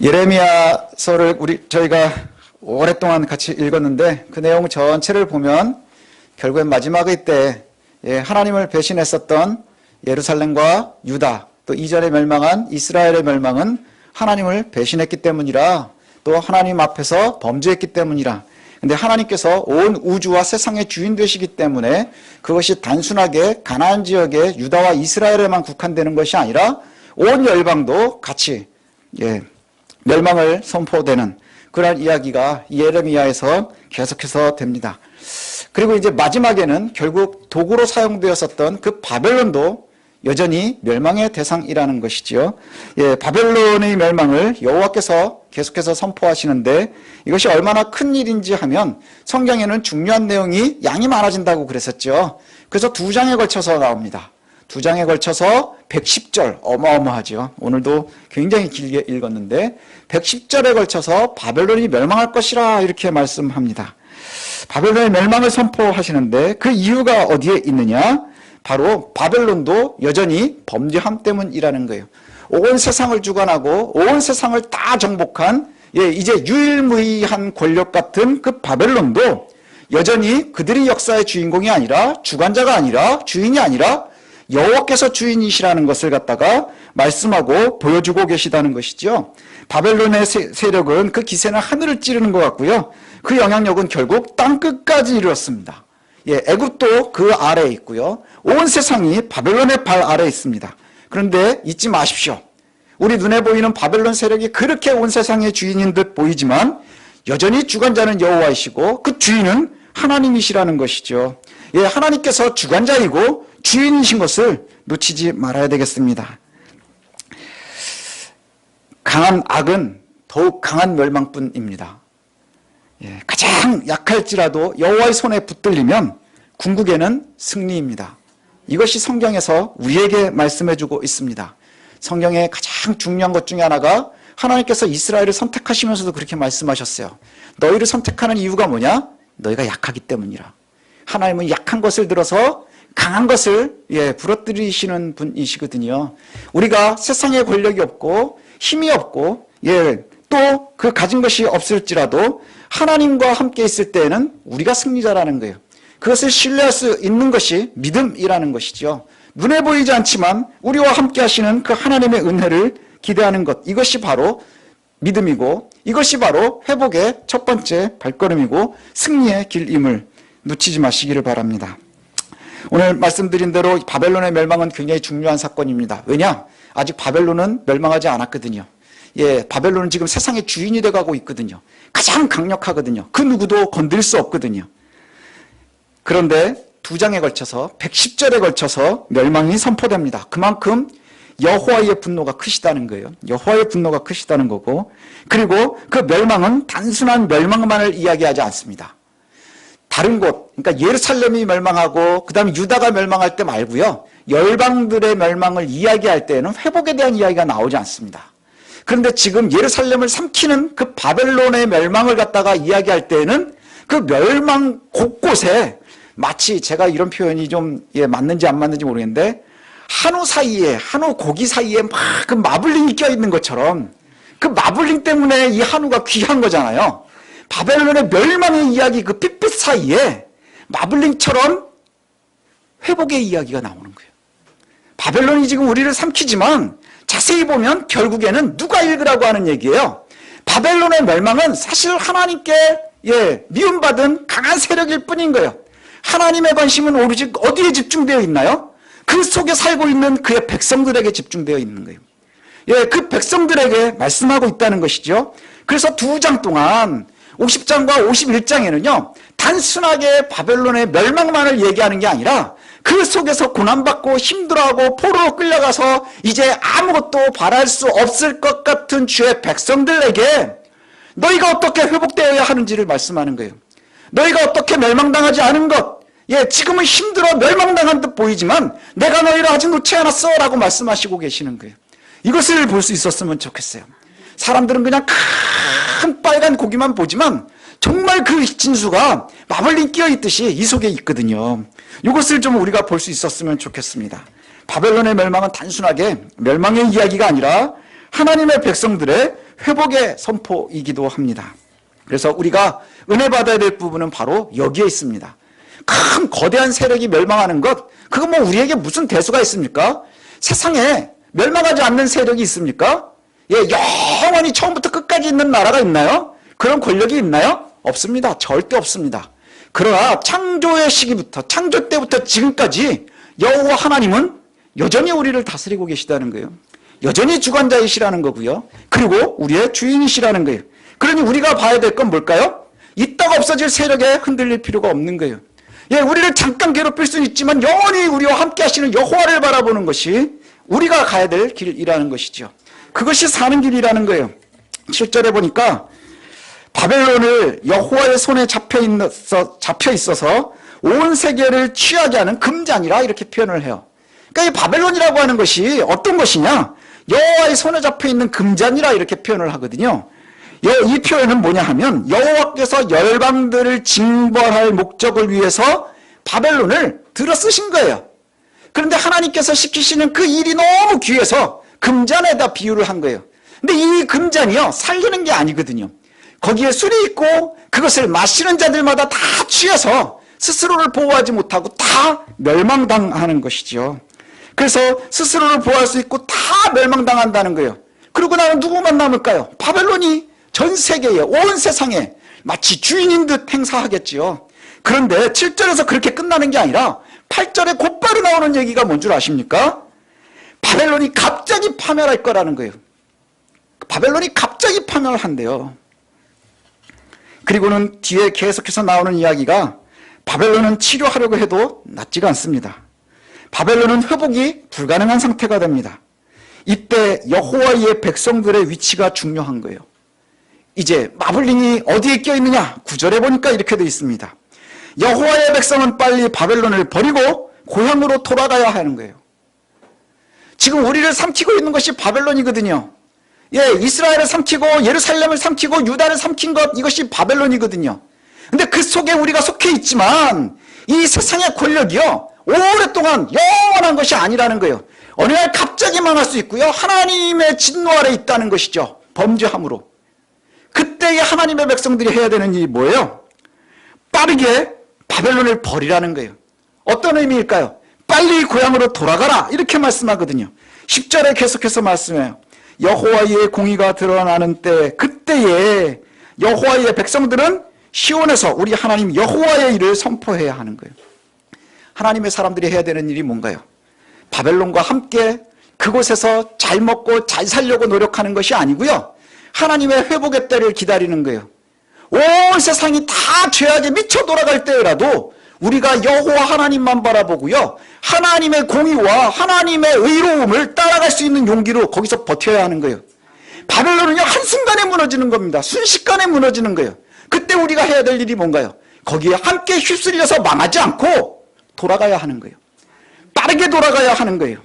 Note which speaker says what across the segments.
Speaker 1: 예레미야서를 저희가 오랫동안 같이 읽었는데 그 내용 전체를 보면 결국엔 마지막의 때 하나님을 배신했었던 예루살렘과 유다, 또 이전에 멸망한 이스라엘의 멸망은 하나님을 배신했기 때문이라, 또 하나님 앞에서 범죄했기 때문이라. 근데 하나님께서 온 우주와 세상의 주인 되시기 때문에 그것이 단순하게 가나안 지역의 유다와 이스라엘에만 국한되는 것이 아니라 온 열방도 같이 멸망을 선포되는 그런 이야기가 예레미야에서 계속해서 됩니다. 그리고 이제 마지막에는 결국 도구로 사용되었었던 그 바벨론도 여전히 멸망의 대상이라는 것이지요. 바벨론의 멸망을 여호와께서 계속해서 선포하시는데 이것이 얼마나 큰 일인지 하면 성경에는 중요한 내용이 양이 많아진다고 그랬었죠. 그래서 2장에 걸쳐서 나옵니다. 2장에 걸쳐서 110절, 어마어마하죠. 오늘도 굉장히 길게 읽었는데 110절에 걸쳐서 바벨론이 멸망할 것이라 이렇게 말씀합니다. 바벨론의 멸망을 선포하시는데 그 이유가 어디에 있느냐? 바로 바벨론도 여전히 범죄함 때문이라는 거예요. 온 세상을 주관하고 온 세상을 다 정복한 이제 유일무이한 권력 같은 그 바벨론도 여전히 그들이 역사의 주인공이 아니라, 주관자가 아니라, 주인이 아니라 여호와께서 주인이시라는 것을 갖다가 말씀하고 보여주고 계시다는 것이죠. 바벨론의 세력은 그 기세는 하늘을 찌르는 것 같고요. 그 영향력은 결국 땅끝까지 이르렀습니다. 애굽도 그 아래에 있고요. 온 세상이 바벨론의 발 아래에 있습니다. 그런데 잊지 마십시오. 우리 눈에 보이는 바벨론 세력이 그렇게 온 세상의 주인인 듯 보이지만 여전히 주관자는 여호와이시고 그 주인은 하나님이시라는 것이죠. 하나님께서 주관자이고 주인이신 것을 놓치지 말아야 되겠습니다. 강한 악은 더욱 강한 멸망뿐입니다. 가장 약할지라도 여호와의 손에 붙들리면 궁극에는 승리입니다. 이것이 성경에서 우리에게 말씀해주고 있습니다. 성경의 가장 중요한 것 중에 하나가 하나님께서 이스라엘을 선택하시면서도 그렇게 말씀하셨어요. 너희를 선택하는 이유가 뭐냐? 너희가 약하기 때문이라. 하나님은 약한 것을 들어서 강한 것을 부러뜨리시는 분이시거든요. 우리가 세상에 권력이 없고 힘이 없고 또 그 가진 것이 없을지라도 하나님과 함께 있을 때에는 우리가 승리자라는 거예요. 그것을 신뢰할 수 있는 것이 믿음이라는 것이죠. 눈에 보이지 않지만 우리와 함께 하시는 그 하나님의 은혜를 기대하는 것, 이것이 바로 믿음이고 이것이 바로 회복의 첫 번째 발걸음이고 승리의 길임을 놓치지 마시기를 바랍니다. 오늘 말씀드린 대로 바벨론의 멸망은 굉장히 중요한 사건입니다. 왜냐? 아직 바벨론은 멸망하지 않았거든요. 바벨론은 지금 세상의 주인이 돼가고 있거든요. 가장 강력하거든요. 그 누구도 건드릴 수 없거든요. 그런데 2장에 걸쳐서 110절에 걸쳐서 멸망이 선포됩니다. 그만큼 여호와의 분노가 크시다는 거예요. 여호와의 분노가 크시다는 거고, 그리고 그 멸망은 단순한 멸망만을 이야기하지 않습니다. 다른 곳, 그러니까 예루살렘이 멸망하고 그 다음에 유다가 멸망할 때 말고요, 열방들의 멸망을 이야기할 때에는 회복에 대한 이야기가 나오지 않습니다. 그런데 지금 예루살렘을 삼키는 그 바벨론의 멸망을 갖다가 이야기할 때에는 그 멸망 곳곳에 마치, 제가 이런 표현이 좀 맞는지 안 맞는지 모르겠는데, 한우 사이에, 한우 고기 사이에 막 그 마블링이 껴있는 것처럼 그 마블링 때문에 이 한우가 귀한 거잖아요. 바벨론의 멸망의 이야기 그 핏빛 사이에 마블링처럼 회복의 이야기가 나오는 거예요. 바벨론이 지금 우리를 삼키지만 자세히 보면 결국에는 누가 읽으라고 하는 얘기예요. 바벨론의 멸망은 사실 하나님께 미움받은 강한 세력일 뿐인 거예요. 하나님의 관심은 오로지 어디에 집중되어 있나요? 그 속에 살고 있는 그의 백성들에게 집중되어 있는 거예요. 그 백성들에게 말씀하고 있다는 것이죠. 그래서 2장 동안 50장과 51장에는요, 단순하게 바벨론의 멸망만을 얘기하는 게 아니라 그 속에서 고난받고 힘들어하고 포로로 끌려가서 이제 아무것도 바랄 수 없을 것 같은 주의 백성들에게 너희가 어떻게 회복되어야 하는지를 말씀하는 거예요. 너희가 어떻게 멸망당하지 않은 것, 지금은 힘들어 멸망당한 듯 보이지만 내가 너희를 아직 놓지 않았어 라고 말씀하시고 계시는 거예요. 이것을 볼 수 있었으면 좋겠어요. 사람들은 그냥 큰 빨간 고기만 보지만 정말 그 진수가 마블링 끼어있듯이 이 속에 있거든요. 이것을 좀 우리가 볼 수 있었으면 좋겠습니다. 바벨론의 멸망은 단순하게 멸망의 이야기가 아니라 하나님의 백성들의 회복의 선포이기도 합니다. 그래서 우리가 은혜 받아야 될 부분은 바로 여기에 있습니다. 큰 거대한 세력이 멸망하는 것, 그거 뭐 우리에게 무슨 대수가 있습니까? 세상에 멸망하지 않는 세력이 있습니까? 예, 영원히 처음부터 끝까지 있는 나라가 있나요? 그런 권력이 있나요? 없습니다. 절대 없습니다. 그러나 창조의 시기부터, 창조 때부터 지금까지 여호와 하나님은 여전히 우리를 다스리고 계시다는 거예요. 여전히 주관자이시라는 거고요. 그리고 우리의 주인이시라는 거예요. 그러니 우리가 봐야 될 건 뭘까요? 있다가 없어질 세력에 흔들릴 필요가 없는 거예요. 예, 우리를 잠깐 괴롭힐 수는 있지만 영원히 우리와 함께 하시는 여호와를 바라보는 것이 우리가 가야 될 길이라는 것이죠. 그것이 사는 길이라는 거예요. 7절에 보니까 바벨론을 여호와의 손에 잡혀 있어서 온 세계를 취하게 하는 금잔이라 이렇게 표현을 해요. 그러니까 이 바벨론이라고 하는 것이 어떤 것이냐? 여호와의 손에 잡혀 있는 금잔이라 이렇게 표현을 하거든요. 이 표현은 뭐냐 하면 여호와께서 열방들을 징벌할 목적을 위해서 바벨론을 들어 쓰신 거예요. 그런데 하나님께서 시키시는 그 일이 너무 귀해서 금잔에다 비유를 한 거예요. 근데 이 금잔이요, 살리는 게 아니거든요. 거기에 술이 있고 그것을 마시는 자들마다 다 취해서 스스로를 보호하지 못하고 다 멸망당하는 것이죠. 그래서 스스로를 보호할 수 있고 다 멸망당한다는 거예요. 그러고 나면 누구만 남을까요? 바벨론이 전 세계에, 온 세상에 마치 주인인 듯 행사하겠지요. 그런데 7절에서 그렇게 끝나는 게 아니라 8절에 곧바로 나오는 얘기가 뭔 줄 아십니까? 바벨론이 갑자기 파멸할 거라는 거예요. 바벨론이 갑자기 파멸한대요. 그리고는 뒤에 계속해서 나오는 이야기가 바벨론은 치료하려고 해도 낫지가 않습니다. 바벨론은 회복이 불가능한 상태가 됩니다. 이때 여호와의 백성들의 위치가 중요한 거예요. 이제 마블링이 어디에 껴있느냐? 9절에 보니까 이렇게 되어 있습니다. 여호와의 백성은 빨리 바벨론을 버리고 고향으로 돌아가야 하는 거예요. 지금 우리를 삼키고 있는 것이 바벨론이거든요. 예, 이스라엘을 삼키고 예루살렘을 삼키고 유다를 삼킨 것, 이것이 바벨론이거든요. 근데 그 속에 우리가 속해 있지만 이 세상의 권력이요, 오랫동안 영원한 것이 아니라는 거예요. 어느 날 갑자기 망할 수 있고요, 하나님의 진노 아래 있다는 것이죠. 범죄함으로. 그때의 하나님의 백성들이 해야 되는 일이 뭐예요? 빠르게 바벨론을 버리라는 거예요. 어떤 의미일까요? 빨리 고향으로 돌아가라, 이렇게 말씀하거든요. 10절에 계속해서 말씀해요. 여호와의 공의가 드러나는 때, 그때에 여호와의 백성들은 시온에서 우리 하나님 여호와의 일을 선포해야 하는 거예요. 하나님의 사람들이 해야 되는 일이 뭔가요? 바벨론과 함께 그곳에서 잘 먹고 잘 살려고 노력하는 것이 아니고요, 하나님의 회복의 때를 기다리는 거예요. 온 세상이 다 죄악에 미쳐 돌아갈 때라도 우리가 여호와 하나님만 바라보고요, 하나님의 공의와 하나님의 의로움을 따라갈 수 있는 용기로 거기서 버텨야 하는 거예요. 바벨론은요, 한순간에 무너지는 겁니다. 순식간에 무너지는 거예요. 그때 우리가 해야 될 일이 뭔가요? 거기에 함께 휩쓸려서 망하지 않고 돌아가야 하는 거예요. 빠르게 돌아가야 하는 거예요.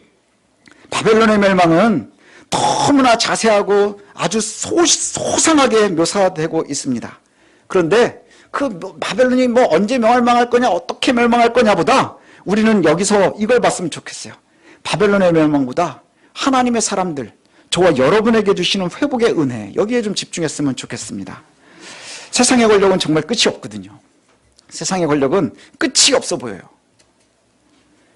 Speaker 1: 바벨론의 멸망은 너무나 자세하고 아주 소상하게 묘사되고 있습니다. 그런데 그 바벨론이 뭐 언제 멸망할 거냐, 어떻게 멸망할 거냐보다 우리는 여기서 이걸 봤으면 좋겠어요. 바벨론의 멸망보다 하나님의 사람들, 저와 여러분에게 주시는 회복의 은혜, 여기에 좀 집중했으면 좋겠습니다. 세상의 권력은 정말 끝이 없거든요. 세상의 권력은 끝이 없어 보여요.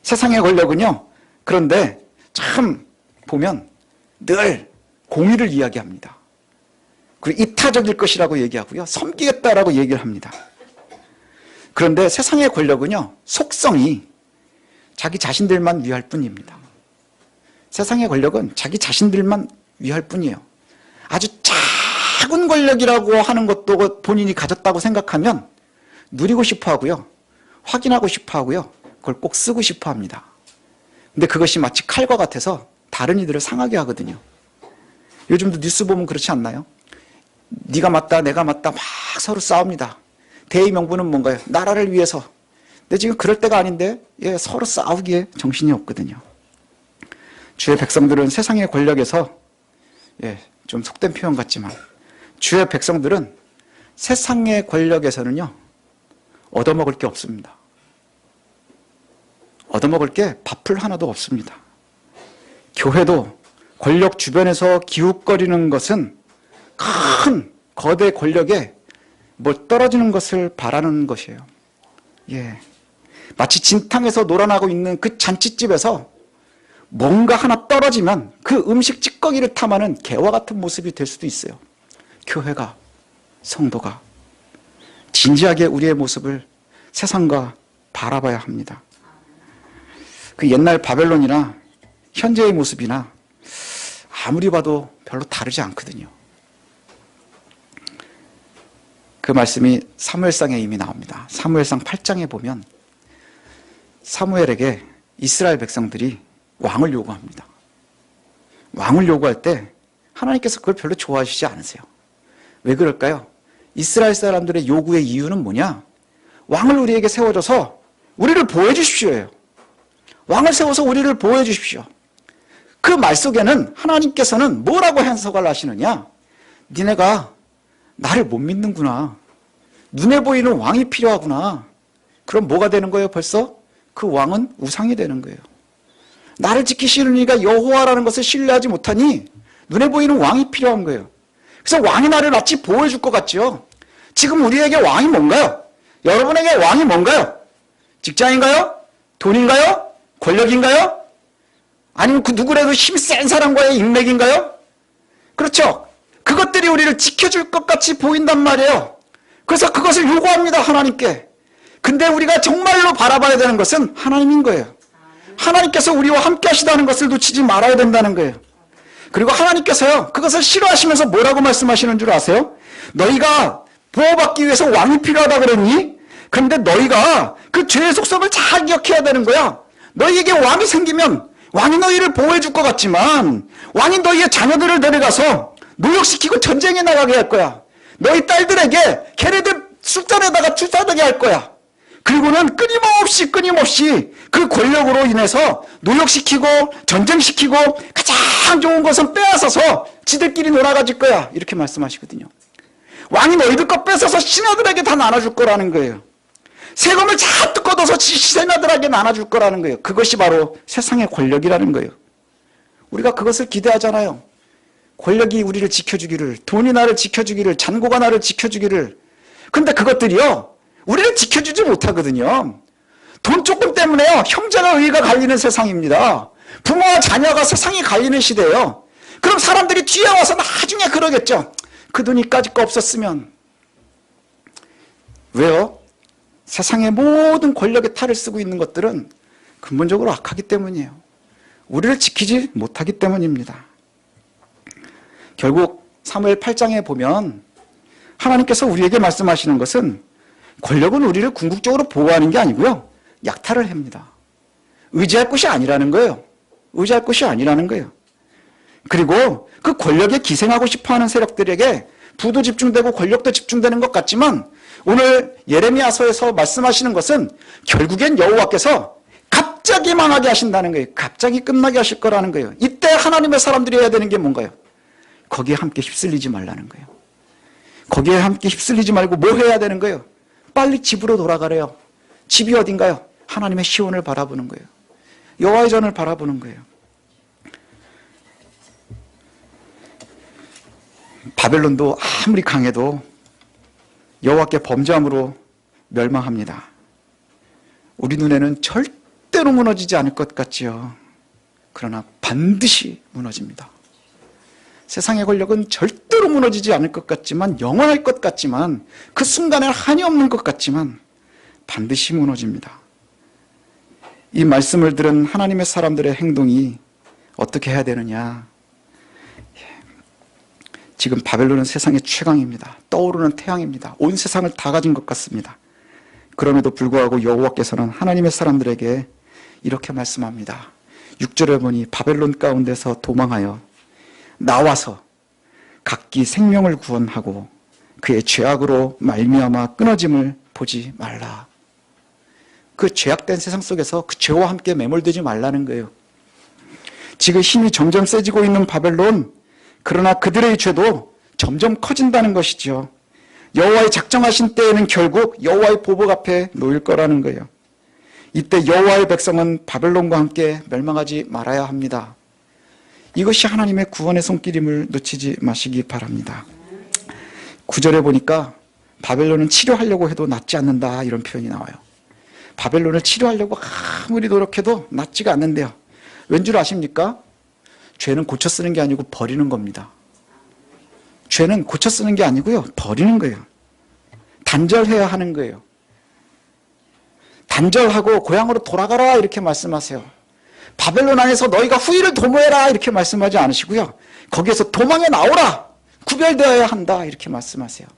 Speaker 1: 세상의 권력은요, 그런데 참 보면 늘 공의를 이야기합니다. 그리고 이타적일 것이라고 얘기하고요, 섬기겠다라고 얘기를 합니다. 그런데 세상의 권력은요, 속성이 자기 자신들만 위할 뿐입니다. 세상의 권력은 자기 자신들만 위할 뿐이에요. 아주 작은 권력이라고 하는 것도 본인이 가졌다고 생각하면 누리고 싶어 하고요, 확인하고 싶어 하고요, 그걸 꼭 쓰고 싶어 합니다. 근데 그것이 마치 칼과 같아서 다른 이들을 상하게 하거든요. 요즘도 뉴스 보면 그렇지 않나요? 네가 맞다, 내가 맞다, 막 서로 싸웁니다. 대의 명분은 뭔가요? 나라를 위해서. 근데 지금 그럴 때가 아닌데, 예, 서로 싸우기에 정신이 없거든요. 주의 백성들은 세상의 권력에서, 예, 좀 속된 표현 같지만, 주의 백성들은 세상의 권력에서는요, 얻어먹을 게 없습니다. 얻어먹을 게 밥풀 하나도 없습니다. 교회도 권력 주변에서 기웃거리는 것은 큰 거대 권력에 떨어지는 것을 바라는 것이에요. 예. 마치 진탕에서 놀아나고 있는 그 잔치집에서 뭔가 하나 떨어지면 그 음식 찌꺼기를 탐하는 개와 같은 모습이 될 수도 있어요. 교회가, 성도가 진지하게 우리의 모습을 세상과 바라봐야 합니다. 그 옛날 바벨론이나 현재의 모습이나 아무리 봐도 별로 다르지 않거든요. 그 말씀이 사무엘상에 이미 나옵니다. 사무엘상 8장에 보면 사무엘에게 이스라엘 백성들이 왕을 요구합니다. 왕을 요구할 때 하나님께서 그걸 별로 좋아하시지 않으세요. 왜 그럴까요? 이스라엘 사람들의 요구의 이유는 뭐냐? 왕을 우리에게 세워줘서 우리를 보호해 주십시오예요. 왕을 세워서 우리를 보호해 주십시오. 그 말 속에는 하나님께서는 뭐라고 해석을 하시느냐? 니네가 나를 못 믿는구나. 눈에 보이는 왕이 필요하구나. 그럼 뭐가 되는 거예요? 벌써 그 왕은 우상이 되는 거예요. 나를 지키시는 이가 여호와라는 것을 신뢰하지 못하니 눈에 보이는 왕이 필요한 거예요. 그래서 왕이 나를 마치 보호해 줄 것 같죠. 지금 우리에게 왕이 뭔가요? 여러분에게 왕이 뭔가요? 직장인가요? 돈인가요? 권력인가요? 아니면 그 누구라도 힘센 사람과의 인맥인가요? 그렇죠. 그것들이 우리를 지켜줄 것 같이 보인단 말이에요. 그래서 그것을 요구합니다, 하나님께. 근데 우리가 정말로 바라봐야 되는 것은 하나님인 거예요. 하나님께서 우리와 함께 하시다는 것을 놓치지 말아야 된다는 거예요. 그리고 하나님께서요, 그것을 싫어하시면서 뭐라고 말씀하시는 줄 아세요? 너희가 보호받기 위해서 왕이 필요하다 그랬니? 그런데 너희가 그 죄의 속성을 잘 기억해야 되는 거야. 너희에게 왕이 생기면 왕이 너희를 보호해 줄 것 같지만 왕이 너희의 자녀들을 데려가서 노역시키고 전쟁에 나가게 할 거야. 너희 딸들에게 걔네들 숫잔에다가 투사되게 할 거야. 그리고는 끊임없이 그 권력으로 인해서 노역시키고 전쟁시키고 가장 좋은 것은 빼앗아서 지들끼리 놀아가질 거야. 이렇게 말씀하시거든요. 왕이 너희들 것 뺏어서 신하들에게 다 나눠줄 거라는 거예요. 세금을 잔뜩 걷어서 신하들에게 나눠줄 거라는 거예요. 그것이 바로 세상의 권력이라는 거예요. 우리가 그것을 기대하잖아요. 권력이 우리를 지켜주기를, 돈이 나를 지켜주기를, 잔고가 나를 지켜주기를. 근데 그것들이요, 우리를 지켜주지 못하거든요. 돈 조금 때문에요, 형제가 의가 갈리는 세상입니다. 부모와 자녀가 세상이 갈리는 시대예요. 그럼 사람들이 뒤에 와서 나중에 그러겠죠. 그 돈이 까짓 거 없었으면. 왜요? 세상의 모든 권력의 탈을 쓰고 있는 것들은 근본적으로 악하기 때문이에요. 우리를 지키지 못하기 때문입니다. 결국 사무엘 8장에 보면 하나님께서 우리에게 말씀하시는 것은 권력은 우리를 궁극적으로 보호하는 게 아니고요, 약탈을 합니다. 의지할 것이 아니라는 거예요. 의지할 것이 아니라는 거예요. 그리고 그 권력에 기생하고 싶어하는 세력들에게 부도 집중되고 권력도 집중되는 것 같지만 오늘 예레미야서에서 말씀하시는 것은 결국엔 여호와께서 갑자기 망하게 하신다는 거예요. 갑자기 끝나게 하실 거라는 거예요. 이때 하나님의 사람들이 해야 되는 게 뭔가요? 거기에 함께 휩쓸리지 말라는 거예요. 거기에 함께 휩쓸리지 말고 뭐 해야 되는 거예요? 빨리 집으로 돌아가래요. 집이 어딘가요? 하나님의 시온을 바라보는 거예요. 여호와의 전을 바라보는 거예요. 바벨론도 아무리 강해도 여호와께 범죄함으로 멸망합니다. 우리 눈에는 절대로 무너지지 않을 것 같지요. 그러나 반드시 무너집니다. 세상의 권력은 절대로 무너지지 않을 것 같지만, 영원할 것 같지만, 그 순간에 한이 없는 것 같지만 반드시 무너집니다. 이 말씀을 들은 하나님의 사람들의 행동이 어떻게 해야 되느냐? 지금 바벨론은 세상의 최강입니다. 떠오르는 태양입니다. 온 세상을 다 가진 것 같습니다. 그럼에도 불구하고 여호와께서는 하나님의 사람들에게 이렇게 말씀합니다. 6절에 보니 바벨론 가운데서 도망하여 나와서 각기 생명을 구원하고 그의 죄악으로 말미암아 끊어짐을 보지 말라. 그 죄악된 세상 속에서 그 죄와 함께 매몰되지 말라는 거예요. 지금 힘이 점점 세지고 있는 바벨론, 그러나 그들의 죄도 점점 커진다는 것이죠. 여호와의 작정하신 때에는 결국 여호와의 보복 앞에 놓일 거라는 거예요. 이때 여호와의 백성은 바벨론과 함께 멸망하지 말아야 합니다. 이것이 하나님의 구원의 손길임을 놓치지 마시기 바랍니다. 9절에 보니까 바벨론은 치료하려고 해도 낫지 않는다 이런 표현이 나와요. 바벨론을 치료하려고 아무리 노력해도 낫지가 않는데요. 왠 줄 아십니까? 죄는 고쳐 쓰는 게 아니고 버리는 겁니다. 죄는 고쳐 쓰는 게 아니고요, 버리는 거예요. 단절해야 하는 거예요. 단절하고 고향으로 돌아가라 이렇게 말씀하세요. 바벨론 안에서 너희가 후일을 도모해라 이렇게 말씀하지 않으시고요, 거기에서 도망해 나오라, 구별되어야 한다 이렇게 말씀하세요.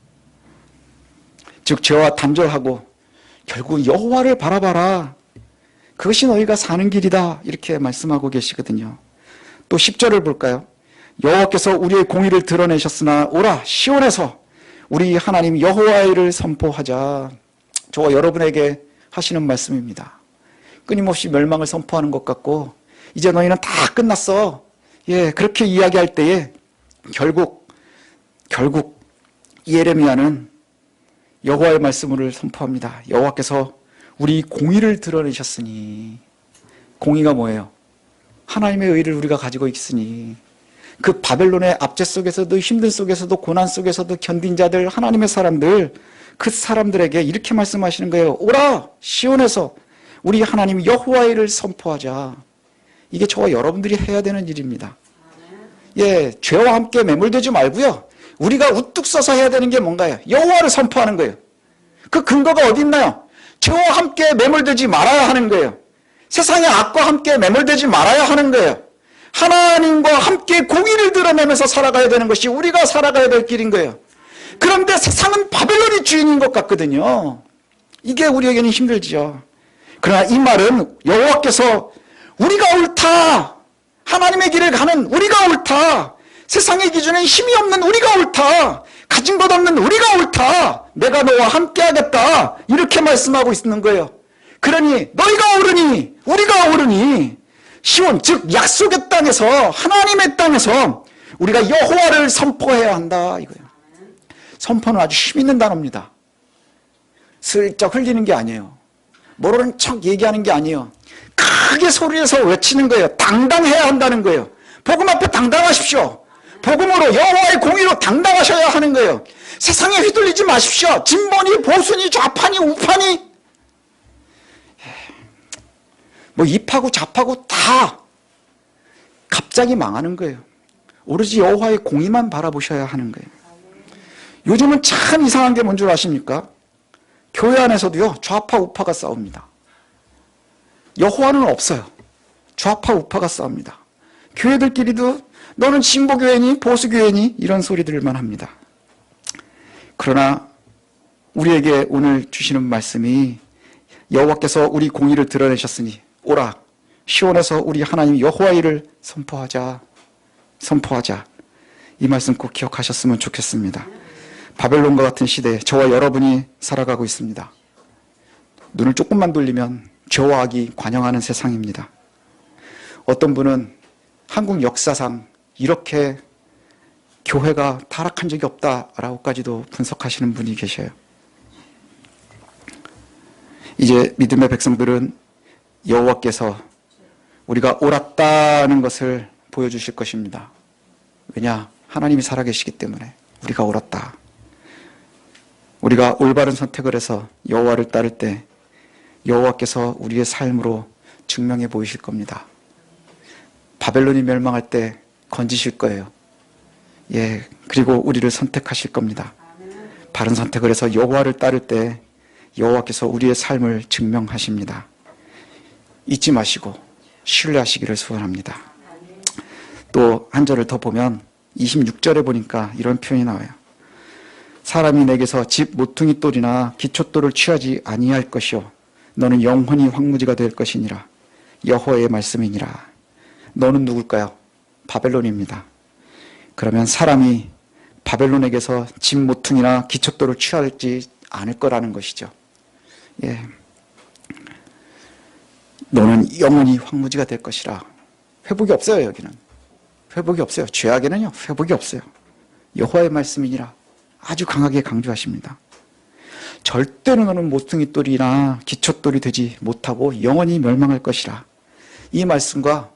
Speaker 1: 즉 죄와 단절하고 결국 여호와를 바라봐라, 그것이 너희가 사는 길이다 이렇게 말씀하고 계시거든요. 또 10절을 볼까요? 여호와께서 우리의 공의를 드러내셨으나 오라 시온에서 우리 하나님 여호와의 일을 선포하자. 저와 여러분에게 하시는 말씀입니다. 끊임없이 멸망을 선포하는 것 같고 이제 너희는 다 끝났어, 그렇게 이야기할 때에 결국 예레미야는 여호와의 말씀을 선포합니다. 여호와께서 우리 공의를 드러내셨으니, 공의가 뭐예요? 하나님의 의를 우리가 가지고 있으니, 그 바벨론의 압제 속에서도 힘든 속에서도 고난 속에서도 견딘 자들, 하나님의 사람들, 그 사람들에게 이렇게 말씀하시는 거예요. 오라 시온에서 우리 하나님 여호와의 일을 선포하자. 이게 저와 여러분들이 해야 되는 일입니다. 죄와 함께 매몰되지 말고요, 우리가 우뚝 서서 해야 되는 게 뭔가요? 여호와를 선포하는 거예요. 그 근거가 어디 있나요? 죄와 함께 매몰되지 말아야 하는 거예요. 세상의 악과 함께 매몰되지 말아야 하는 거예요. 하나님과 함께 공의를 드러내면서 살아가야 되는 것이 우리가 살아가야 될 길인 거예요. 그런데 세상은 바벨론이 주인인 것 같거든요. 이게 우리에게는 힘들지요. 그러나 이 말은 여호와께서 우리가 옳다, 하나님의 길을 가는 우리가 옳다, 세상의 기준에 힘이 없는 우리가 옳다, 가진 것 없는 우리가 옳다, 내가 너와 함께 하겠다 이렇게 말씀하고 있는 거예요. 그러니 너희가 옳으니 우리가 옳으니 시온, 즉 약속의 땅에서, 하나님의 땅에서 우리가 여호와를 선포해야 한다 이거예요. 선포는 아주 힘 있는 단어입니다. 슬쩍 흘리는 게 아니에요. 모르는 척 얘기하는 게 아니에요. 크게 소리내서 외치는 거예요. 당당해야 한다는 거예요. 복음 앞에 당당하십시오. 복음으로 여호와의 공의로 당당하셔야 하는 거예요. 세상에 휘둘리지 마십시오. 진보니 보수니 좌파니 우파니 뭐 입하고 좌파고 다 갑자기 망하는 거예요. 오로지 여호와의 공의만 바라보셔야 하는 거예요. 요즘은 참 이상한 게 뭔 줄 아십니까? 교회 안에서도요, 좌파 우파가 싸웁니다. 여호와는 없어요. 좌파 우파가 싸웁니다. 교회들끼리도 너는 진보교회니 보수교회니 이런 소리들만 합니다. 그러나 우리에게 오늘 주시는 말씀이 여호와께서 우리 공의를 드러내셨으니 오라 시온에서 우리 하나님 여호와의 일을 선포하자. 이 말씀 꼭 기억하셨으면 좋겠습니다. 바벨론과 같은 시대에 저와 여러분이 살아가고 있습니다. 눈을 조금만 돌리면 죄와 악이 관영하는 세상입니다. 어떤 분은 한국 역사상 이렇게 교회가 타락한 적이 없다라고까지도 분석하시는 분이 계셔요. 이제 믿음의 백성들은 여호와께서 우리가 옳았다는 것을 보여주실 것입니다. 왜냐? 하나님이 살아계시기 때문에 우리가 옳았다. 우리가 올바른 선택을 해서 여호와를 따를 때 여호와께서 우리의 삶으로 증명해 보이실 겁니다. 바벨론이 멸망할 때 건지실 거예요. 그리고 우리를 선택하실 겁니다. 바른 선택을 해서 여호와를 따를 때 여호와께서 우리의 삶을 증명하십니다. 잊지 마시고 신뢰하시기를 소원합니다. 또 한 절을 더 보면 26절에 보니까 이런 표현이 나와요. 사람이 내게서 집 모퉁이 돌이나 기초돌을 취하지 아니할 것이요 너는 영원히 황무지가 될 것이니라. 여호와의 말씀이니라. 너는 누굴까요? 바벨론입니다. 그러면 사람이 바벨론에게서 집 모퉁이나 기초돌을 취하지 않을 거라는 것이죠. 너는 영원히 황무지가 될 것이라. 회복이 없어요. 여기는 회복이 없어요. 죄악에는요 회복이 없어요. 여호와의 말씀이니라 아주 강하게 강조하십니다. 절대로 너는 모퉁이돌이나 기초돌이 되지 못하고 영원히 멸망할 것이라. 이 말씀과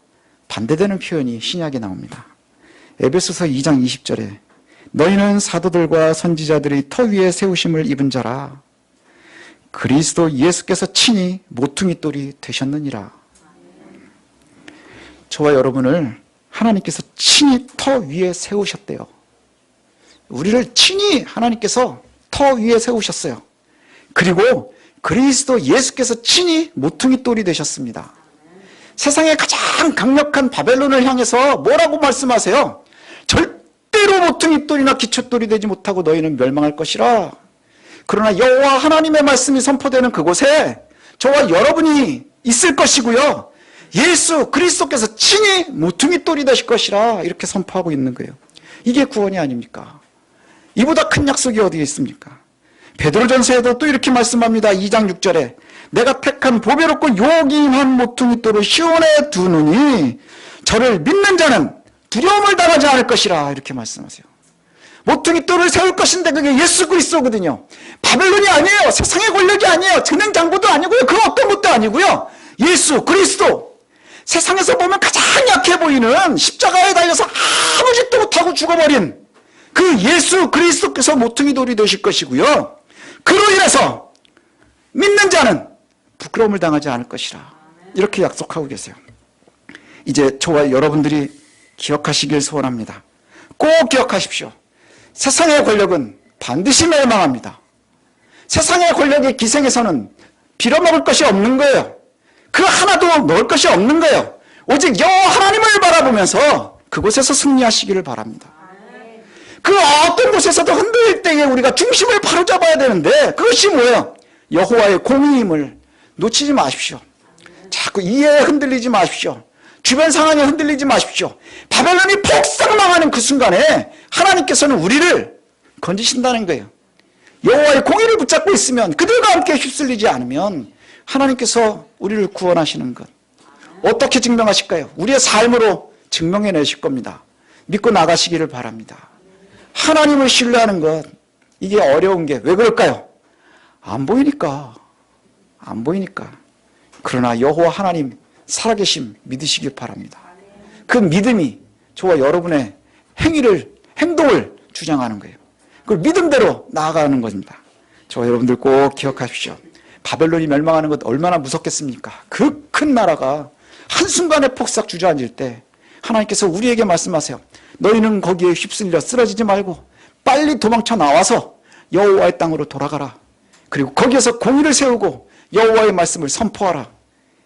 Speaker 1: 반대되는 표현이 신약에 나옵니다. 에베소서 2장 20절에 너희는 사도들과 선지자들이 터 위에 세우심을 입은 자라. 그리스도 예수께서 친히 모퉁이 돌이 되셨느니라. 저와 여러분을 하나님께서 친히 터 위에 세우셨대요. 우리를 친히 하나님께서 터 위에 세우셨어요. 그리고 그리스도 예수께서 친히 모퉁이 돌이 되셨습니다. 세상의 가장 강력한 바벨론을 향해서 뭐라고 말씀하세요? 절대로 모퉁이 돌이나 기초돌이 되지 못하고 너희는 멸망할 것이라. 그러나 여호와 하나님의 말씀이 선포되는 그곳에 저와 여러분이 있을 것이고요, 예수 그리스도께서 친히 모퉁이 돌이 되실 것이라 이렇게 선포하고 있는 거예요. 이게 구원이 아닙니까? 이보다 큰 약속이 어디에 있습니까? 베드로전서에도 또 이렇게 말씀합니다. 2장 6절에 내가 택한 보배롭고 요긴한 모퉁이 돌을 시온에 두느니 저를 믿는 자는 두려움을 당하지 않을 것이라 이렇게 말씀하세요. 모퉁이 돌을 세울 것인데 그게 예수 그리스도거든요. 바벨론이 아니에요. 세상의 권력이 아니에요. 전행 장부도 아니고요. 그 어떤 것도 아니고요. 예수 그리스도. 세상에서 보면 가장 약해 보이는 십자가에 달려서 아무 짓도 못하고 죽어버린 그 예수 그리스도께서 모퉁이 돌이 되실 것이고요, 그로 인해서 믿는 자는 부끄러움을 당하지 않을 것이라 이렇게 약속하고 계세요. 이제 저와 여러분들이 기억하시길 소원합니다. 꼭 기억하십시오. 세상의 권력은 반드시 멸망합니다. 세상의 권력의 기생에서는 빌어먹을 것이 없는 거예요. 그 하나도 넣을 것이 없는 거예요. 오직 여호와 하나님을 바라보면서 그곳에서 승리하시기를 바랍니다. 그 어떤 곳에서도 흔들릴 때에 우리가 중심을 바로잡아야 되는데 그것이 뭐예요? 여호와의 공의임을 놓치지 마십시오. 자꾸 이해에 흔들리지 마십시오. 주변 상황에 흔들리지 마십시오. 바벨론이 폭삭 망하는 그 순간에 하나님께서는 우리를 건지신다는 거예요. 여호와의 공의를 붙잡고 있으면, 그들과 함께 휩쓸리지 않으면 하나님께서 우리를 구원하시는 것. 어떻게 증명하실까요? 우리의 삶으로 증명해내실 겁니다. 믿고 나가시기를 바랍니다. 하나님을 신뢰하는 것, 이게 어려운 게 왜 그럴까요? 안 보이니까. 안 보이니까. 그러나 여호와 하나님 살아계심 믿으시길 바랍니다. 그 믿음이 저와 여러분의 행동을 주장하는 거예요. 그걸 믿음대로 나아가는 겁니다. 저와 여러분들 꼭 기억하십시오. 바벨론이 멸망하는 것 얼마나 무섭겠습니까? 그 큰 나라가 한순간에 폭삭 주저앉을 때 하나님께서 우리에게 말씀하세요. 너희는 거기에 휩쓸려 쓰러지지 말고 빨리 도망쳐 나와서 여호와의 땅으로 돌아가라. 그리고 거기에서 공의를 세우고 여호와의 말씀을 선포하라.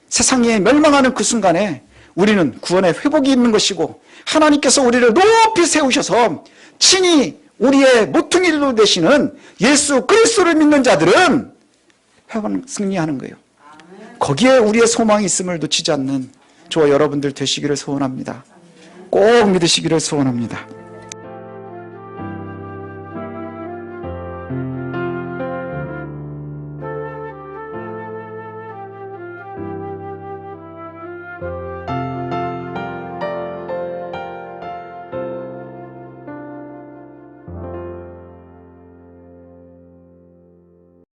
Speaker 1: 세상에 멸망하는 그 순간에 우리는 구원의 회복이 있는 것이고 하나님께서 우리를 높이 세우셔서 친히 우리의 모퉁이로 되시는 예수 그리스도를 믿는 자들은 승리하는 거예요. 거기에 우리의 소망이 있음을 놓치지 않는 저와 여러분들 되시기를 소원합니다. 꼭 믿으시기를 소원합니다.